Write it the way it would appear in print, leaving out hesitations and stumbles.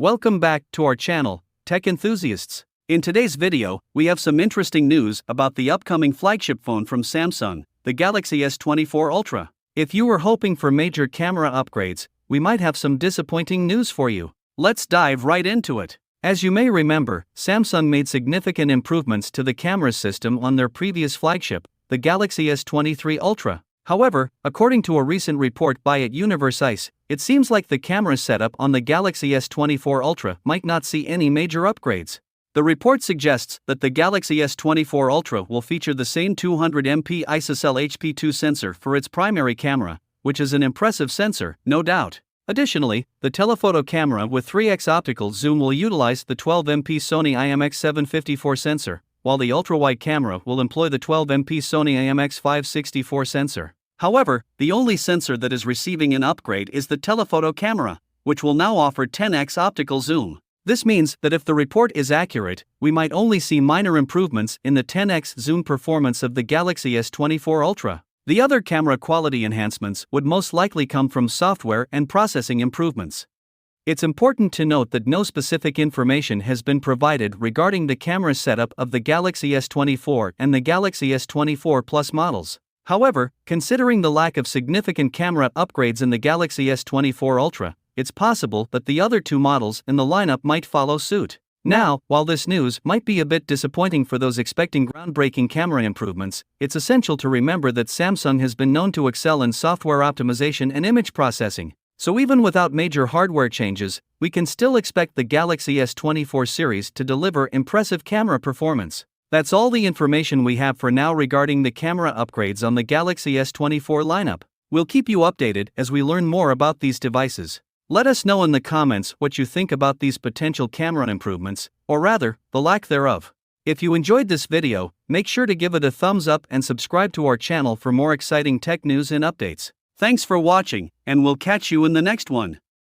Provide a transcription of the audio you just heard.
Welcome back to our channel, Tech Enthusiasts. In today's video, we have some interesting news about the upcoming flagship phone from Samsung, the Galaxy S24 Ultra. If you were hoping for major camera upgrades, we might have some disappointing news for you. Let's dive right into it. As you may remember, Samsung made significant improvements to the camera system on their previous flagship, the Galaxy S23 Ultra. However, according to a recent report by Universe ICE, it seems like the camera setup on the Galaxy S24 Ultra might not see any major upgrades. The report suggests that the Galaxy S24 Ultra will feature the same 200MP ISOCELL HP2 sensor for its primary camera, which is an impressive sensor, no doubt. Additionally, the telephoto camera with 3x optical zoom will utilize the 12MP Sony IMX754 sensor, while the ultra-wide camera will employ the 12MP Sony IMX564 sensor. However, the only sensor that is receiving an upgrade is the telephoto camera, which will now offer 10x optical zoom. This means that if the report is accurate, we might only see minor improvements in the 10x zoom performance of the Galaxy S24 Ultra. The other camera quality enhancements would most likely come from software and processing improvements. It's important to note that no specific information has been provided regarding the camera setup of the Galaxy S24 and the Galaxy S24 Plus models. However, considering the lack of significant camera upgrades in the Galaxy S24 Ultra, it's possible that the other two models in the lineup might follow suit. Now, while this news might be a bit disappointing for those expecting groundbreaking camera improvements, it's essential to remember that Samsung has been known to excel in software optimization and image processing. So even without major hardware changes, we can still expect the Galaxy S24 series to deliver impressive camera performance. That's all the information we have for now regarding the camera upgrades on the Galaxy S24 lineup. We'll keep you updated as we learn more about these devices. Let us know in the comments what you think about these potential camera improvements, or rather, the lack thereof. If you enjoyed this video, make sure to give it a thumbs up and subscribe to our channel for more exciting tech news and updates. Thanks for watching, and we'll catch you in the next one.